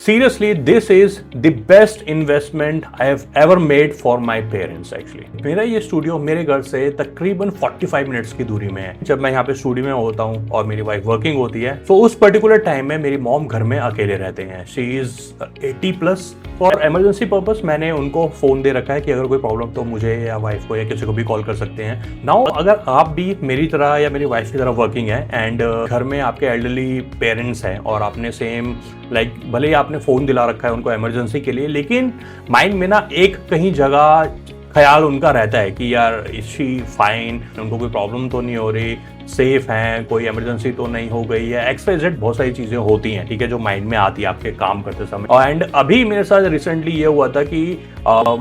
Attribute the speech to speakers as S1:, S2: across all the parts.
S1: Seriously this is the best investment I have ever made for my parents. Actually मेरा ये studio मेरे घर से तकरीबन 45 मिनट्स की दूरी में है। जब मैं यहाँ पे स्टूडियो में होता हूँ और मेरी वाइफ वर्किंग होती है, तो उस पर्टिकुलर टाइम में मेरी मॉम घर में अकेले रहते हैं। She is 80+। For emergency purpose मैंने उनको फोन दे रखा है कि अगर कोई प्रॉब्लम तो मुझे या वाइफ को या किसी को भी कॉल कर सकते हैं। नाउ अगर आप भी मेरी तरह या मेरी वाइफ की तरह वर्किंग है एंड घर में आपके एल्डरली पेरेंट्स हैं और आपने सेम भले ही आपने फोन दिला रखा है उनको इमरजेंसी के लिए, लेकिन माइंड में ना एक कहीं जगह ख्याल उनका रहता है कि यार इज शी फाइन, उनको कोई प्रॉब्लम तो नहीं हो रही, सेफ हैं, कोई इमरजेंसी तो नहीं हो गई है, XYZ बहुत सारी चीज़ें होती हैं, ठीक है, जो माइंड में आती है आपके काम करते समय। एंड अभी मेरे साथ रिसेंटली ये हुआ था कि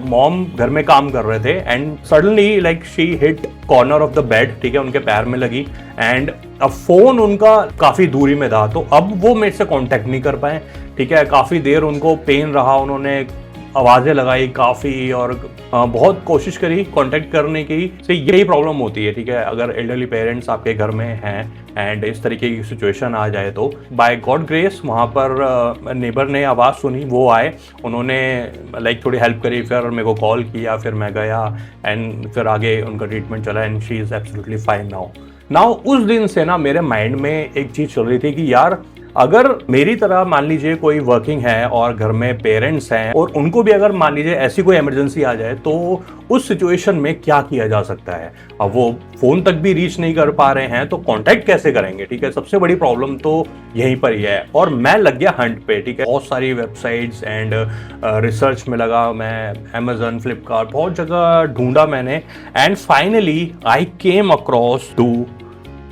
S1: मॉम घर में काम कर रहे थे and suddenly she hit corner of the bed, ठीक है, उनके पैर में लगी एंड अब फोन उनका काफ़ी दूरी में था, तो अब वो मेरे से कॉन्टेक्ट नहीं कर पाए, ठीक है, काफ़ी देर उनको पेन रहा, उन्होंने आवाज़ें लगाई काफ़ी और बहुत कोशिश करी कांटेक्ट करने की। से यही प्रॉब्लम होती है, ठीक है, अगर एल्डरली पेरेंट्स आपके घर में हैं एंड इस तरीके की सिचुएशन आ जाए तो बाय गॉड ग्रेस वहाँ पर नेबर ने आवाज़ सुनी, वो आए, उन्होंने थोड़ी हेल्प करी, फिर मेरे को कॉल किया, फिर मैं गया एंड फिर आगे उनका ट्रीटमेंट चला and she is absolutely fine now उस दिन से ना मेरे माइंड में एक चीज़ चल रही थी कि यार अगर मेरी तरह मान लीजिए कोई वर्किंग है और घर में पेरेंट्स हैं और उनको भी अगर मान लीजिए ऐसी कोई इमरजेंसी आ जाए तो उस सिचुएशन में क्या किया जा सकता है। अब वो फोन तक भी रीच नहीं कर पा रहे हैं तो कांटेक्ट कैसे करेंगे, ठीक है, सबसे बड़ी प्रॉब्लम तो यहीं पर ही है। और मैं लग गया हंट पे, ठीक है, बहुत सारी वेबसाइट्स एंड रिसर्च में लगा मैं, Amazon, फ्लिपकार्ट, बहुत जगह ढूंढा मैंने and finally I came across to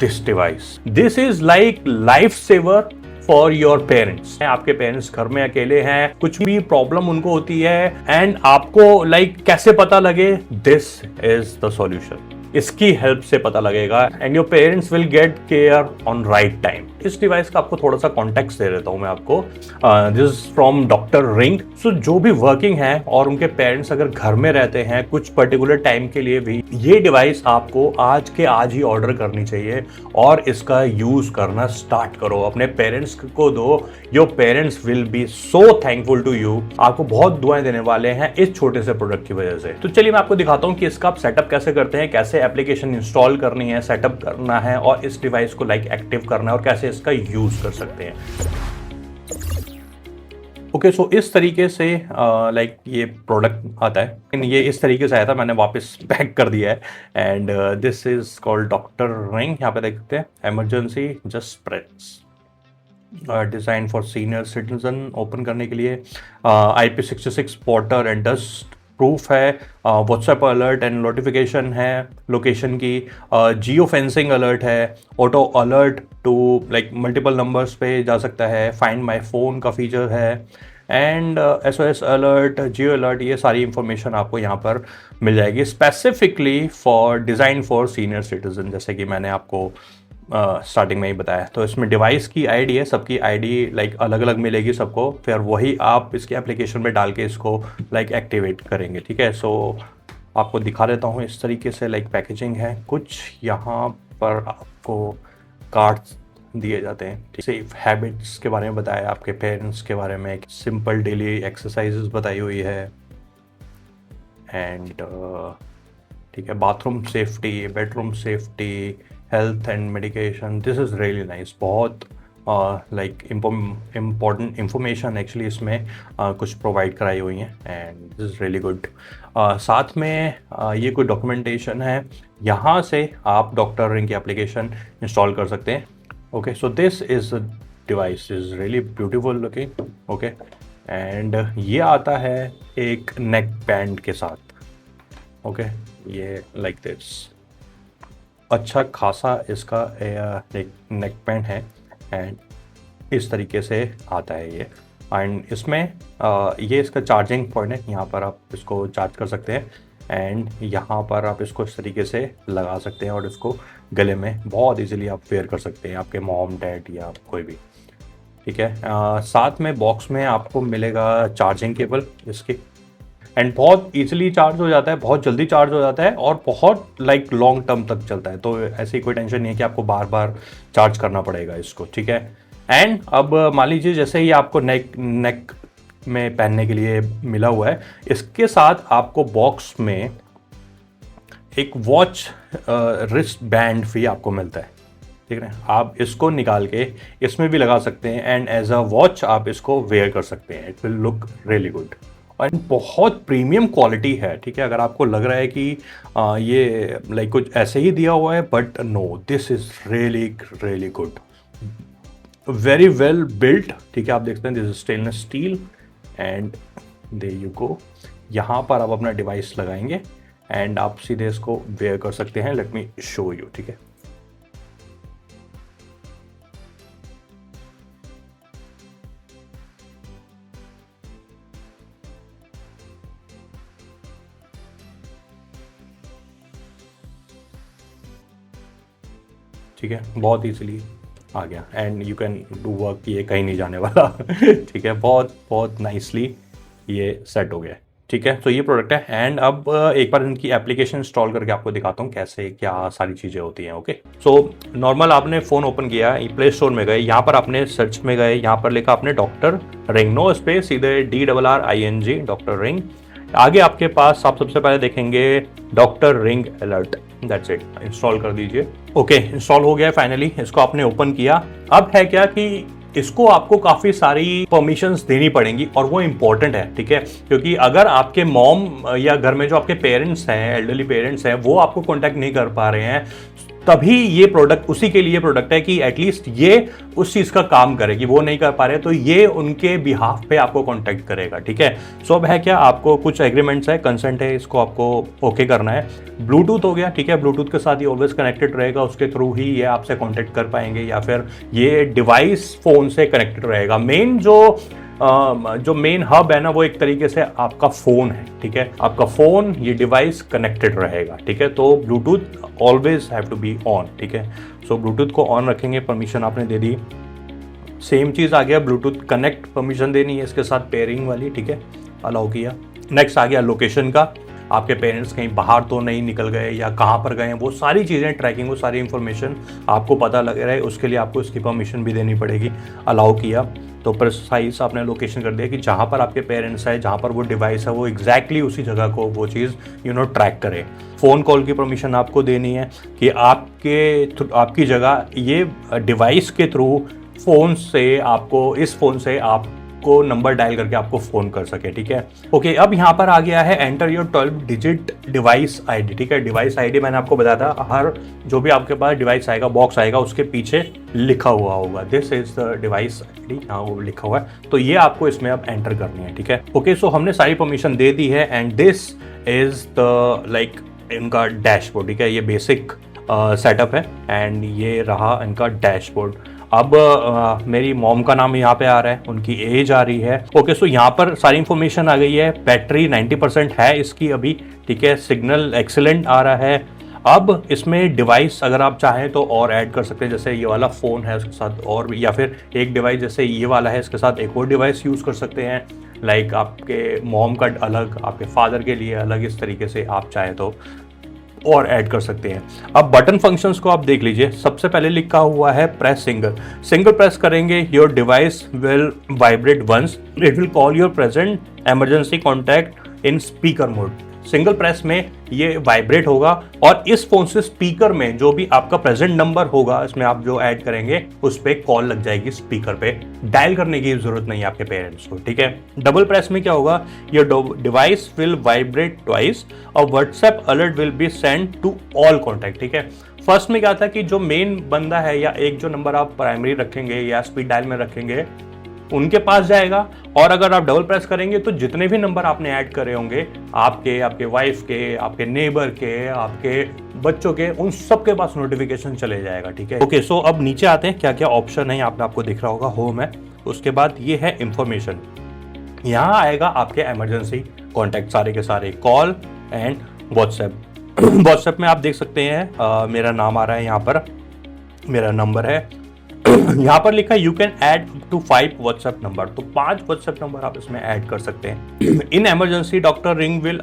S1: this device. This is life saver for your parents. आपके पेरेंट्स घर में अकेले हैं, कुछ भी प्रॉब्लम उनको होती है एंड आपको कैसे पता लगे, दिस इज द सॉल्यूशन। इसकी हेल्प से पता लगेगा and your parents will get care on right time. इस डिवाइस का आपको थोड़ा सा कॉन्टेक्स्ट दे देता हूं मैं आपको। This is from doctor ring. So जो भी वर्किंग है और उनके पेरेंट्स अगर घर में रहते हैं कुछ पर्टिकुलर टाइम के लिए भी, ये डिवाइस आपको आज के आज ही ऑर्डर करनी चाहिए और इसका यूज करना स्टार्ट करो, अपने पेरेंट्स को दो। Your parents will be so thankful to you, आपको बहुत दुआएं देने वाले हैं इस छोटे से प्रोडक्ट की वजह से। तो चलिए मैं आपको दिखाता हूं कि इसका आप सेटअप कैसे करते हैं, कैसे एप्लीकेशन इंस्टॉल करनी है, सेटअप करना है और इस डिवाइस को एक्टिव करना है और कैसे इसका यूज कर सकते हैं। ओके, सो इस तरीके से ये प्रोडक्ट आता है, ये इस तरीके से आया था, मैंने वापस पैक कर दिया है and this is called doctor ring. यहाँ पे देखते हैं emergency just spreads, design for senior citizen. Open करने के लिए IP66 water and dust proof है, व्हाट्सएप अलर्ट एंड नोटिफिकेशन है लोकेशन की, जियो फेंसिंग अलर्ट है, auto alert to multiple numbers पे जा सकता है, फाइंड माय फोन का फीचर है and SOS alert, geo alert, ये सारी इंफॉर्मेशन आपको यहाँ पर मिल जाएगी specifically for design for senior citizen, जैसे कि मैंने आपको स्टार्टिंग में ही बताया। तो इसमें डिवाइस की आईडी है, सबकी आईडी अलग अलग मिलेगी सबको, फिर वही आप इसके एप्लीकेशन में डाल के इसको एक्टिवेट करेंगे, ठीक है। सो आपको दिखा देता हूँ, इस तरीके से पैकेजिंग है कुछ, यहाँ पर आपको कार्ड्स दिए जाते हैं, सेफ हैबिट्स के बारे में बताया, आपके पेरेंट्स के बारे में, सिंपल डेली एक्सरसाइजेस बताई हुई है एंड ठीक है, bathroom safety, bedroom safety, health and medication. This is really nice, बहुत इम्पोर्टेंट इंफॉर्मेशन एक्चुअली इसमें कुछ प्रोवाइड कराई हुई हैं and this is really good. साथ में ये कोई डॉक्यूमेंटेशन है, यहाँ से आप डॉक्टर रिंग की एप्लीकेशन इंस्टॉल कर सकते हैं। Okay, so this is device is really beautiful looking. Okay, and ये आता है एक नेक बैंड के साथ। ओके, ये लाइक दिस, अच्छा खासा इसका एक नेक बैंड है एंड इस तरीके से आता है ये एंड इसमें ये इसका चार्जिंग पॉइंट है, यहाँ पर आप इसको चार्ज कर सकते हैं एंड यहाँ पर आप इसको इस तरीके से लगा सकते हैं और इसको गले में बहुत इजीली आप वेयर कर सकते हैं, आपके मॉम डैड या कोई भी, ठीक है। साथ में बॉक्स में आपको मिलेगा चार्जिंग केबल इसकी एंड बहुत इजीली चार्ज हो जाता है, बहुत जल्दी चार्ज हो जाता है और बहुत लॉन्ग टर्म तक चलता है, तो ऐसी कोई टेंशन नहीं है कि आपको बार बार चार्ज करना पड़ेगा इसको, ठीक है। एंड अब मान लीजिए जैसे ही आपको नेक में पहनने के लिए मिला हुआ है। इसके साथ आपको बॉक्स में एक वॉच रिस्ट बैंड भी आपको मिलता है, ठीक है। आप इसको निकाल के इसमें भी लगा सकते हैं एंड एज अ वॉच आप इसको वेयर कर सकते हैं। It will look really good और बहुत प्रीमियम क्वालिटी है, ठीक है। अगर आपको लग रहा है कि ये लाइक कुछ ऐसे ही दिया हुआ है, but no, this is really really good, very well built, ठीक है। आप देखते हैं this is stainless steel and there you go. यहाँ पर आप अपना डिवाइस लगाएंगे एंड आप सीधे इसको वेयर कर सकते हैं। लेट मी शो यू, ठीक है। ठीक है, बहुत ईजिली आ गया and you can do work, ये कहीं नहीं जाने वाला ठीक है, बहुत बहुत नाइसली ये सेट हो गया, ठीक है। तो ये प्रोडक्ट है एंड अब एक बार इनकी एप्लीकेशन इंस्टॉल करके आपको दिखाता हूँ कैसे क्या सारी चीज़ें होती हैं। ओके, सो नॉर्मल आपने फ़ोन ओपन किया, प्ले स्टोर में गए, यहाँ पर आपने सर्च में गए, यहाँ पर लिखा आपने डॉक्टर रिंग, नो स्पेस, सीधे DRRING, डॉक्टर रिंग। आगे आपके पास आप सबसे पहले देखेंगे doctor ring alert, that's it. Install कर दीजिए। ओके, इंस्टॉल हो गया फाइनली। इसको आपने ओपन किया। अब है क्या कि इसको आपको काफ़ी सारी परमिशंस देनी पड़ेंगी और वो इम्पोर्टेंट है, ठीक है। क्योंकि अगर आपके मॉम या घर में जो आपके पेरेंट्स हैं, एल्डरली पेरेंट्स हैं, वो आपको कॉन्टैक्ट नहीं कर पा रहे हैं, तभी ये प्रोडक्ट उसी के लिए प्रोडक्ट है कि एटलीस्ट ये उस चीज़ का काम करेगी। वो नहीं कर पा रहे तो ये उनके बिहाफ पे आपको कांटेक्ट करेगा, ठीक है। सो अब है क्या, आपको कुछ एग्रीमेंट्स है, कंसेंट है, इसको आपको ओके करना है। ब्लूटूथ हो गया, ठीक है। ब्लूटूथ के साथ ये ऑलवेज कनेक्टेड रहेगा, उसके थ्रू ही ये आपसे कॉन्टेक्ट कर पाएंगे या फिर ये डिवाइस फ़ोन से कनेक्टेड रहेगा। मेन जो मेन हब है ना, वो एक तरीके से आपका फ़ोन है, ठीक है। आपका फ़ोन, ये डिवाइस कनेक्टेड रहेगा, ठीक है। तो Bluetooth always have to be on, ठीक है। सो ब्लूटूथ को ऑन रखेंगे, परमिशन आपने दे दी। सेम चीज़ आ गया, ब्लूटूथ कनेक्ट परमिशन देनी है इसके साथ पेयरिंग वाली, ठीक है, अलाउ किया। नेक्स्ट आ गया लोकेशन का, आपके पेरेंट्स कहीं बाहर तो नहीं निकल गए या कहाँ पर गए हैं, वो सारी चीज़ें ट्रैकिंग, वो सारी इन्फॉर्मेशन आपको पता लग रहा है, उसके लिए आपको इसकी परमिशन भी देनी पड़ेगी। अलाउ किया तो प्रिसाइज आपने लोकेशन कर दिया कि जहाँ पर आपके पेरेंट्स है, जहाँ पर वो डिवाइस है, वो एग्जैक्टली उसी जगह को वो चीज़ ट्रैक करे। फ़ोन कॉल की परमिशन आपको देनी है कि आपकी जगह ये डिवाइस के थ्रू फ़ोन से आपको, इस फ़ोन से आपको नंबर डायल करके आपको फ़ोन कर सके, ठीक है। ओके, अब यहाँ पर आ गया है enter your 12 digit device ID, ठीक है। डिवाइस आईडी मैंने आपको बताया था, हर जो भी आपके पास डिवाइस आएगा, बॉक्स आएगा, उसके पीछे लिखा हुआ होगा this is the device ID, हाँ वो लिखा हुआ है। तो ये आपको इसमें अब एंटर करनी है, ठीक है। ओके, सो हमने सारी परमिशन दे दी है and this is the like इनका डैशबोर्ड, ठीक है। ये बेसिक सेटअप है एंड ये रहा इनका डैशबोर्ड। अब मेरी मॉम का नाम यहाँ पे आ रहा है, उनकी एज आ रही है। ओके, सो यहाँ पर सारी इंफॉर्मेशन आ गई है। बैटरी 90% है इसकी अभी, ठीक है। सिग्नल एक्सीलेंट आ रहा है। अब इसमें डिवाइस अगर आप चाहें तो और ऐड कर सकते हैं, जैसे ये वाला फ़ोन है उसके साथ और, या फिर एक डिवाइस जैसे ये वाला है इसके साथ एक और डिवाइस यूज़ कर सकते हैं। लाइक आपके मॉम का अलग, आपके फादर के लिए अलग, इस तरीके से आप चाहें तो और ऐड कर सकते हैं। अब बटन फंक्शंस को आप देख लीजिए। सबसे पहले लिखा हुआ है प्रेस सिंगल प्रेस करेंगे, your device will vibrate once, it will call your present emergency contact in speaker mode. Single press में ये वाइब्रेट होगा और इस फोन से स्पीकर में जो भी आपका प्रेजेंट नंबर होगा, इसमें आप जो ऐड करेंगे उस पर कॉल लग जाएगी स्पीकर पे। डायल करने की जरूरत नहीं है आपके पेरेंट्स को, ठीक है। डबल प्रेस में क्या होगा, your device will vibrate twice और WhatsApp alert will be send to all contact, ठीक है। फर्स्ट में क्या था कि जो मेन बंदा है या एक जो नंबर आप प्राइमरी रखेंगे या स्पीड डायल में रखेंगे उनके पास जाएगा, और अगर आप डबल प्रेस करेंगे तो जितने भी नंबर आपने ऐड करे होंगे, आपके वाइफ के, आपके नेबर के, आपके बच्चों के, उन सब के पास नोटिफिकेशन चले जाएगा, ठीक है। ओके, सो अब नीचे आते हैं क्या क्या ऑप्शन है। यहाँ पे आपको दिख रहा होगा होम है, उसके बाद ये है इंफॉर्मेशन। यहाँ आएगा आपके इमरजेंसी कॉन्टैक्ट सारे के सारे, कॉल एंड व्हाट्सएप। व्हाट्सएप में आप देख सकते हैं मेरा नाम आ रहा है, यहाँ पर मेरा नंबर है, यहाँ पर लिखा है you can add up to 5 WhatsApp number, तो 5 व्हाट्सएप नंबर आप इसमें ऐड कर सकते हैं। In emergency doctor ring will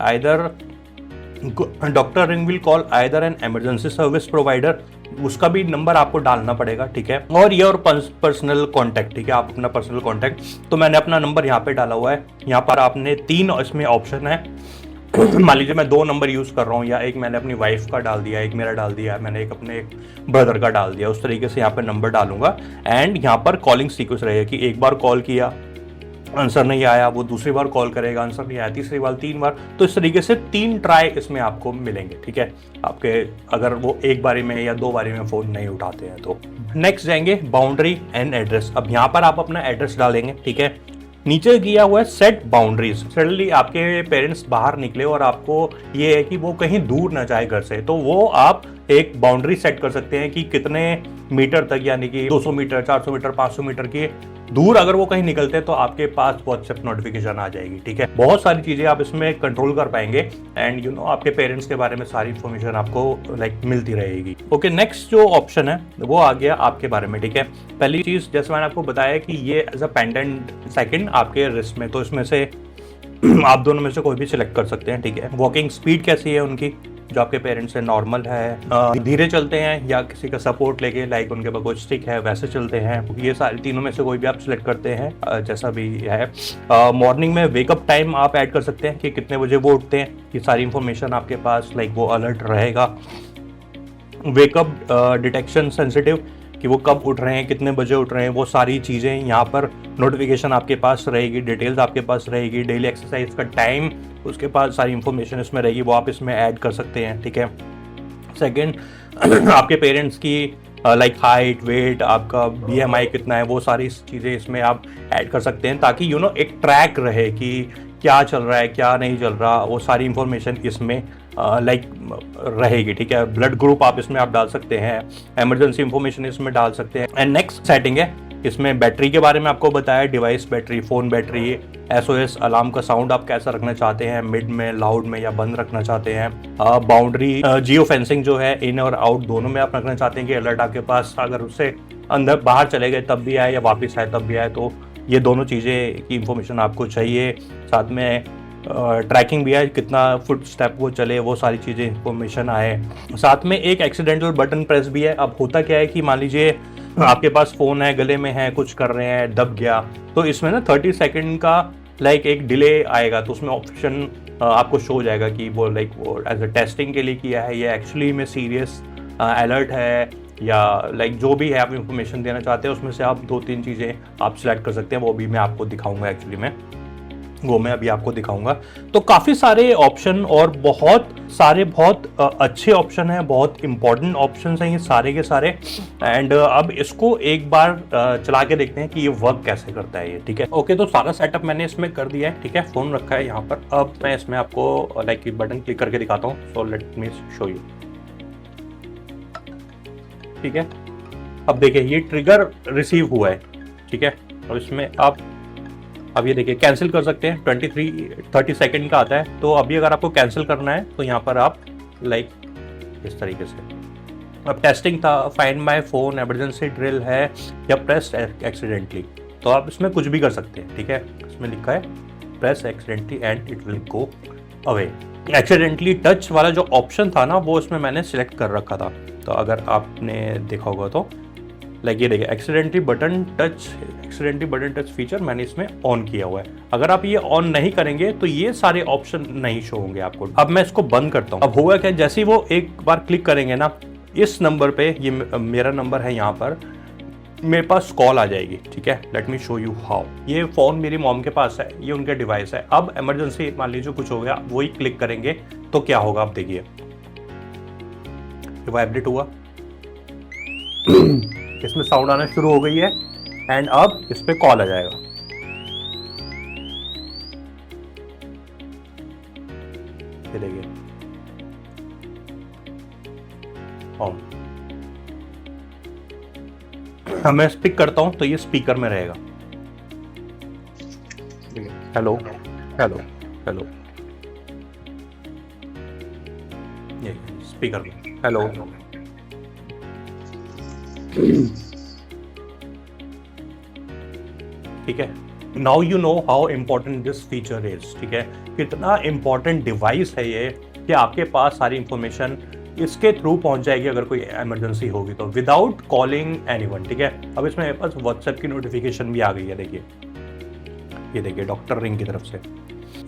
S1: call either an emergency service provider उसका भी नंबर आपको डालना पड़ेगा, ठीक है। और योर पर्सनल कॉन्टैक्ट, ठीक है, आप अपना पर्सनल कॉन्टैक्ट, तो मैंने अपना नंबर यहाँ पे डाला हुआ है। यहाँ पर आपने 3 इसमें ऑप्शन है। मान लीजिए मैं 2 नंबर यूज़ कर रहा हूँ, या एक मैंने अपनी वाइफ का डाल दिया, एक मेरा डाल दिया, मैंने एक अपने ब्रदर का डाल दिया, उस तरीके से यहाँ पर नंबर डालूंगा। एंड यहाँ पर कॉलिंग सीक्वेंस रहेगा कि एक बार कॉल किया, आंसर नहीं आया, वो दूसरी बार कॉल करेगा, आंसर नहीं आया, तीसरी बार 3 बार, तो इस तरीके से 3 ट्राई इसमें आपको मिलेंगे, ठीक है, आपके अगर वो एक बारी में या 2 बारी में फ़ोन नहीं उठाते हैं तो। नेक्स्ट जाएंगे बाउंड्री एंड एड्रेस। अब यहाँ पर आप अपना एड्रेस डालेंगे, ठीक है। नीचे दिया हुआ है सेट बाउंड्रीज। सडनली आपके पेरेंट्स बाहर निकले और आपको ये है कि वो कहीं दूर ना जाए घर से, तो वो आप एक बाउंड्री सेट कर सकते हैं कि कितने मीटर तक, यानी कि 200 मीटर, 400 मीटर, 500 मीटर की दूर अगर वो कहीं निकलते हैं तो आपके पास व्हाट्सएप नोटिफिकेशन आ जाएगी, ठीक है। बहुत सारी चीजें आप इसमें कंट्रोल कर पाएंगे एंड यू नो आपके पेरेंट्स के बारे में सारी इंफॉर्मेशन आपको लाइक मिलती रहेगी। ओके, नेक्स्ट जो ऑप्शन है वो आ गया आपके बारे में, ठीक है। पहली चीज जैसे मैंने आपको बताया कि ये एज अ पेंडेंट सेकंड आपके रिस्ट में, तो इसमें से आप दोनों में से कोई भी सिलेक्ट कर सकते हैं, ठीक है। वॉकिंग स्पीड कैसी है उनकी, जो आपके पेरेंट्स से नॉर्मल है, धीरे चलते हैं या किसी का सपोर्ट लेके, लाइक उनके पास कोई स्टिक है वैसे चलते हैं, ये सारे तीनों में से कोई भी आप सिलेक्ट करते हैं, जैसा भी है। मॉर्निंग में वेकअप टाइम आप ऐड कर सकते हैं कि कितने बजे वो उठते हैं, ये सारी इंफॉर्मेशन आपके पास लाइक वो अलर्ट रहेगा। वेकअप डिटेक्शन सेंसिटिव, कि वो कब उठ रहे हैं, कितने बजे उठ रहे हैं, वो सारी चीज़ें यहाँ पर नोटिफिकेशन आपके पास रहेगी, डिटेल्स आपके पास रहेगी। डेली एक्सरसाइज का टाइम, उसके पास सारी इंफॉर्मेशन इसमें रहेगी, वो आप इसमें ऐड कर सकते हैं, ठीक है। सेकंड, आपके पेरेंट्स की लाइक हाइट, वेट, आपका BMI कितना है, वो सारी चीज़ें इसमें आप ऐड कर सकते हैं, ताकि यू नो एक ट्रैक रहे कि क्या चल रहा है, क्या नहीं चल रहा, वो सारी इंफॉर्मेशन इसमें लाइक रहेगी, ठीक है। ब्लड ग्रुप आप इसमें आप डाल सकते हैं, इमरजेंसी इंफॉर्मेशन इसमें डाल सकते हैं। एंड नेक्स्ट सेटिंग है, इसमें बैटरी के बारे में आपको बताया, device battery, phone battery, SOS alarm का साउंड आप कैसा रखना चाहते हैं, मिड में, लाउड में या बंद रखना चाहते हैं। बाउंड्री, जियो फेंसिंग जो है, इन और आउट दोनों में आप रखना चाहते हैं कि अलर्ट आपके पास अगर उससे अंदर बाहर चले गए तब भी आए या वापस आए तब भी आए, तो ये दोनों चीज़ें की इंफॉर्मेशन आपको चाहिए। साथ में ट्रैकिंग भी है, कितना फुट स्टेप वो चले, वो सारी चीज़ें इंफॉर्मेशन आए। साथ में एक एक्सीडेंटल बटन प्रेस भी है। अब होता क्या है कि मान लीजिए आपके पास फ़ोन है, गले में है, कुछ कर रहे हैं, दब गया, तो इसमें ना 30 सेकंड का लाइक एक डिले आएगा, तो उसमें ऑप्शन आपको शो हो जाएगा कि वो लाइक वो एज अ टेस्टिंग के लिए किया है, ये एक्चुअली में सीरियस अलर्ट है, या लाइक जो भी है आप इंफॉर्मेशन देना चाहते हैं, उसमें से आप 2-3 चीज़ें आप सिलेक्ट कर सकते हैं। वो भी मैं आपको दिखाऊंगा, एक्चुअली में वो मैं अभी आपको दिखाऊंगा। तो काफ़ी सारे ऑप्शन और बहुत सारे बहुत अच्छे ऑप्शन हैं, बहुत इंपॉर्टेंट ऑप्शंस हैं ये सारे के सारे। एंड अब इसको एक बार चला के देखते हैं कि ये वर्क कैसे करता है ये, ठीक है। ओके, तो सारा सेटअप मैंने इसमें कर दिया है, ठीक है। फ़ोन रखा है यहाँ पर। अब मैं इसमें आपको लाइक बटन क्लिक करके दिखाता हूँ। So let me show you, ठीक है। अब देखिए ये ट्रिगर रिसीव हुआ है, ठीक है। और इसमें आप अब ये देखिए कैंसिल कर सकते हैं, 30 सेकंड का आता है। तो अभी अगर आपको कैंसिल करना है तो यहाँ पर आप लाइक इस तरीके से, अब टेस्टिंग था, find my phone, emergency drill है, या प्रेस एक्सीडेंटली, तो आप इसमें कुछ भी कर सकते हैं, ठीक है। इसमें लिखा है press accidentally and it will go away. Accidentally touch वाला जो ऑप्शन था ना, वो इसमें मैंने सिलेक्ट कर रखा था। तो अगर आपने देखा होगा तो लाइक ये देखिए एक्सीडेंटली बटन टच फीचर मैंने इसमें ऑन किया हुआ है। अगर आप ये ऑन नहीं करेंगे तो ये सारे ऑप्शन नहीं शो होंगे आपको। अब मैं इसको बंद करता हूँ। अब होगा क्या, जैसे ही वो एक बार क्लिक करेंगे ना इस नंबर पे, ये मेरा नंबर है, यहाँ पर मेरे पास कॉल आ जाएगी, ठीक है। Let me show you how. ये फ़ोन मेरी मॉम के पास है, ये उनका डिवाइस है। अब इमरजेंसी मान लीजिए कुछ हो गया, वही क्लिक करेंगे तो क्या होगा, आप देखिए वाइब्रेट हुआ, इसमें साउंड आना शुरू हो गई है, एंड अब इस पे कॉल आ जाएगा। ये देखिए ऑन। मैं स्पीक करता हूं तो ये स्पीकर में रहेगा। हेलो हेलो हेलो, ये स्पीकर में हेलो। ठीक है, now you know how important this feature is, ठीक है। कितना इम्पोर्टेंट डिवाइस है ये कि आपके पास सारी इंफॉर्मेशन इसके थ्रू पहुंच जाएगी अगर कोई इमरजेंसी होगी तो, विदाउट कॉलिंग एनीवन। ठीक है, अब इसमें मेरे पास व्हाट्सएप की नोटिफिकेशन भी आ गई है, देखिए ये देखिए डॉक्टर रिंग की तरफ से।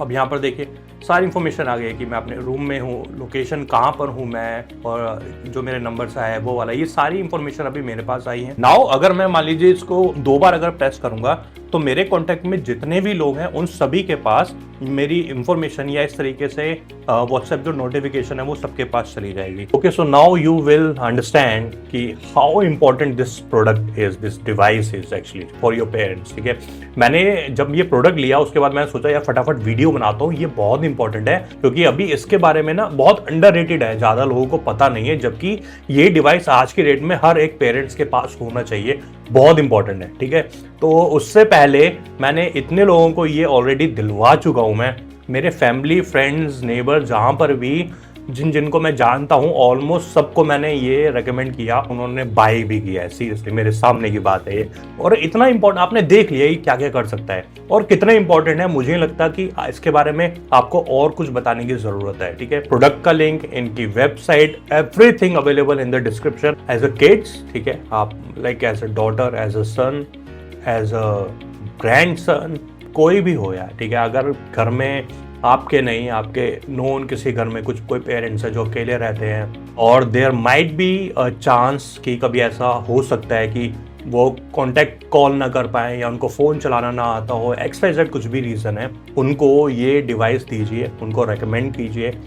S1: अब यहाँ पर देखिए सारी इन्फॉर्मेशन आ गई है कि मैं अपने रूम में हूँ, लोकेशन कहाँ पर हूँ मैं, और जो मेरे नंबर से आया है वो वाला, ये सारी इन्फॉर्मेशन अभी मेरे पास आई है। नाउ अगर मैं मान लीजिए इसको 2 बार अगर प्रेस करूंगा तो मेरे कॉन्टैक्ट में जितने भी लोग हैं उन सभी के पास मेरी इंफॉर्मेशन या इस तरीके से व्हाट्सएप जो नोटिफिकेशन है वो सबके पास चली जाएगी। Okay, so now you will understand कि how important this product is, this device is actually for your parents. ठीक है, मैंने जब ये प्रोडक्ट लिया उसके बाद मैंने सोचा यार फटाफट वीडियो बनाता हूँ, ये बहुत इंपॉर्टेंट है क्योंकि अभी इसके बारे में ना बहुत अंडररेटेड है, ज्यादा लोगों को पता नहीं है, जबकि ये डिवाइस आज के डेट में हर एक पेरेंट्स के पास होना चाहिए, बहुत इंपॉर्टेंट है। ठीक है, तो उससे पहले मैंने इतने लोगों को ये ऑलरेडी दिलवा चुका हूं, मैं मेरे फैमिली फ्रेंड्स नेबर जहां पर भी जिनको मैं जानता हूं ऑलमोस्ट सबको मैंने ये रेकमेंड किया, उन्होंने बाय भी किया है। सीरियसली मेरे सामने की बात है ये, और इतना इंपॉर्टेंट आपने देख लिया ये क्या क्या कर सकता है और कितना इंपॉर्टेंट है। मुझे लगता कि इसके बारे में आपको और कुछ बताने की जरूरत है। ठीक है, प्रोडक्ट का लिंक, इनकी website, everything available in the description. As a kids, ठीक है, आप like as a daughter, as a son, as a grandson, कोई भी हो यार। ठीक है, अगर घर में आपके नहीं, आपके नोन किसी घर में कुछ कोई पेरेंट्स है जो अकेले रहते हैं, और there might be a chance कि कभी ऐसा हो सकता है कि वो कांटेक्ट कॉल ना कर पाए या उनको फ़ोन चलाना ना आता हो, XYZ कुछ भी रीज़न है, उनको ये डिवाइस दीजिए, उनको रेकमेंड कीजिए,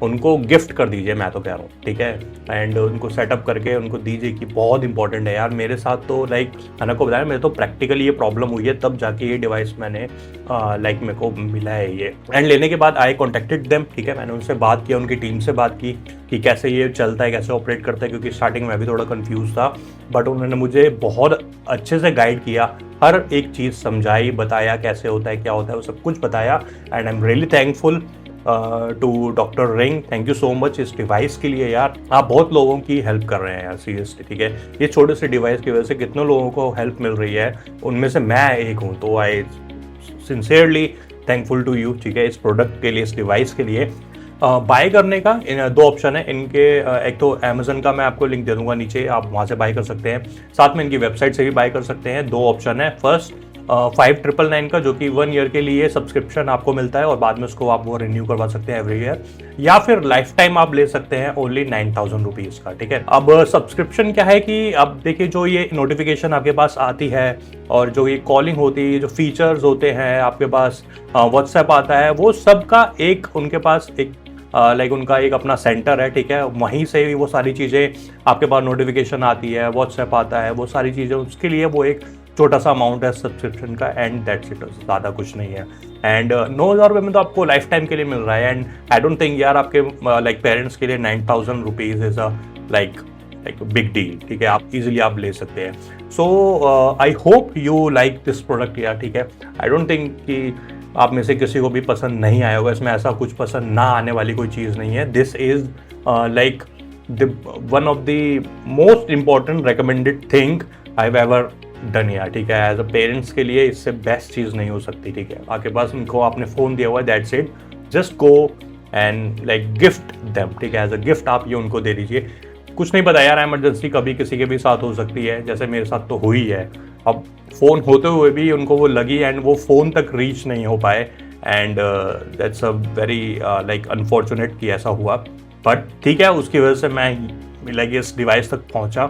S1: उनको गिफ्ट कर दीजिए, मैं तो कह रहा हूँ। ठीक है, एंड उनको सेटअप करके उनको दीजिए कि बहुत इंपॉर्टेंट है यार। मेरे साथ तो लाइक मैंने आपको बताया, मेरे तो प्रैक्टिकली ये प्रॉब्लम हुई है, तब जाके ये डिवाइस मैंने लाइक मेरे को मिला है ये। एंड लेने के बाद आई कॉन्टेक्टेड देम। ठीक है, मैंने उनसे बात किया, उनकी टीम से बात की कि कैसे ये चलता है, कैसे ऑपरेट करता है, क्योंकि स्टार्टिंग में भी थोड़ा कंफ्यूज था, बट उन्होंने मुझे बहुत अच्छे से गाइड किया, हर एक चीज़ समझाई, बताया कैसे होता है, क्या होता है, वो सब कुछ बताया। And I am really thankful to doctor ring, thank you so much इस डिवाइस के लिए यार। आप बहुत लोगों की हेल्प कर रहे हैं यार, सीरियसली। ठीक है, ये छोटे से डिवाइस की वजह से कितने लोगों को हेल्प मिल रही है, उनमें से मैं एक हूँ, तो I sincerely thankful to you. ठीक है, इस प्रोडक्ट के लिए, इस डिवाइस के लिए। बाय करने का 2 ऑप्शन है इनके, एक तो अमेजन का मैं आपको लिंक दे दूंगा नीचे, आप वहाँ से बाय कर सकते हैं, साथ में इनकी वेबसाइट से भी बाय कर सकते हैं। 2 ऑप्शन है, फर्स्ट 5999 का जो कि 1 ईयर के लिए सब्सक्रिप्शन आपको मिलता है और बाद में उसको आप वो रिन्यू करवा सकते हैं एवरी ईयर, या फिर लाइफ टाइम आप ले सकते हैं ओनली 9000 रुपीज का। ठीक है, अब सब्सक्रिप्शन क्या है कि अब देखिए जो ये नोटिफिकेशन आपके पास आती है और जो ये कॉलिंग होती है, जो फीचर्स होते हैं आपके पास, व्हाट्सएप आता है, वो सबका एक उनके पास एक लाइक उनका एक अपना सेंटर है। ठीक है, वहीं से वो सारी चीज़ें आपके पास नोटिफिकेशन आती है, व्हाट्सएप आता है, वो सारी चीज़ें, उसके लिए वो एक छोटा सा अमाउंट है सब्सक्रिप्शन का, एंड दैट्स इट, ज़्यादा कुछ नहीं है। एंड 9000 रुपये में तो आपको लाइफ टाइम के लिए मिल रहा है। एंड आई डोंट थिंक यार आपके लाइक पेरेंट्स के लिए 9000 rupees is a like big deal. ठीक है, आप इजीली आप ले सकते हैं। So I hope you like this product यार। ठीक है, आई डोंट थिंक कि आप में से किसी को भी पसंद नहीं आया होगा, इसमें ऐसा कुछ पसंद ना आने वाली कोई चीज़ नहीं है। This is like one of the most important recommended thing I have ever done यार। ठीक है, एज अ पेरेंट्स के लिए इससे बेस्ट चीज़ नहीं हो सकती। ठीक है, आपके पास उनको आपने फ़ोन दिया हुआ है, that's it, just go and like gift them. ठीक है, एज अ गिफ्ट आप ये उनको दे दीजिए। कुछ नहीं पता यार, इमरजेंसी कभी किसी के भी साथ हो सकती है, जैसे मेरे साथ तो हुई है। अब फ़ोन होते हुए भी उनको वो लगी एंड वो फ़ोन तक रीच नहीं हो पाए, and that's a very like unfortunate कि ऐसा हुआ, बट ठीक है, उसकी वजह से मैं लाइक इस डिवाइस तक पहुंचा।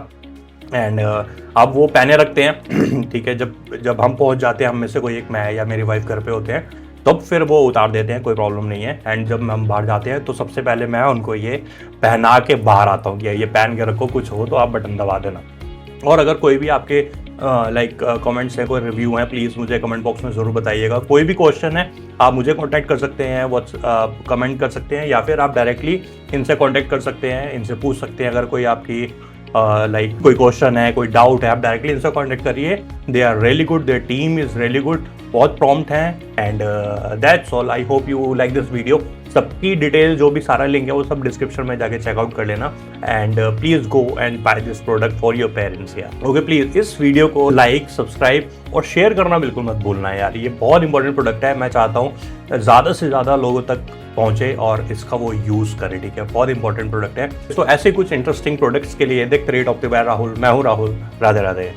S1: एंड अब वो पहने रखते हैं। ठीक है, जब हम पहुंच जाते हैं, हम में से कोई एक, मैं या मेरी वाइफ घर पे होते हैं, तब फिर वो उतार देते हैं, कोई प्रॉब्लम नहीं है। एंड जब हम बाहर जाते हैं तो सबसे पहले मैं उनको ये पहना के बाहर आता हूँ कि ये पहन के रखो, कुछ हो तो आप बटन दबा देना। और अगर कोई भी आपके लाइक कमेंट्स है, कोई रिव्यू है, प्लीज़ मुझे कमेंट बॉक्स में ज़रूर बताइएगा। कोई भी क्वेश्चन है आप मुझे कांटेक्ट कर सकते हैं, कमेंट कर सकते हैं, या फिर आप डायरेक्टली इनसे कांटेक्ट कर सकते हैं, इनसे पूछ सकते हैं। अगर कोई आपकी लाइक कोई क्वेश्चन है, कोई डाउट है, आप डायरेक्टली इनसे कांटेक्ट करिए। They are really good, their team is really good, बहुत प्रॉम्प्ट हैं। And that's all, I hope you like this video. सबकी डिटेल जो भी सारा लिंक है वो सब डिस्क्रिप्शन में जाके चेकआउट कर लेना। And please go and buy this product for your parents यार। ओके, प्लीज़ इस वीडियो को लाइक, सब्सक्राइब और शेयर करना बिल्कुल मत भूलना यार, ये बहुत इंपॉर्टेंट प्रोडक्ट है। मैं चाहता हूँ ज़्यादा से ज़्यादा लोगों तक पहुंचे और इसका वो यूज करे। ठीक है, बहुत इंपॉर्टेंट प्रोडक्ट है। तो ऐसे कुछ इंटरेस्टिंग प्रोडक्ट्स के लिए देखते रहिए टॉप द वायर राहुल। मैं हूँ राहुल। राधे राधे।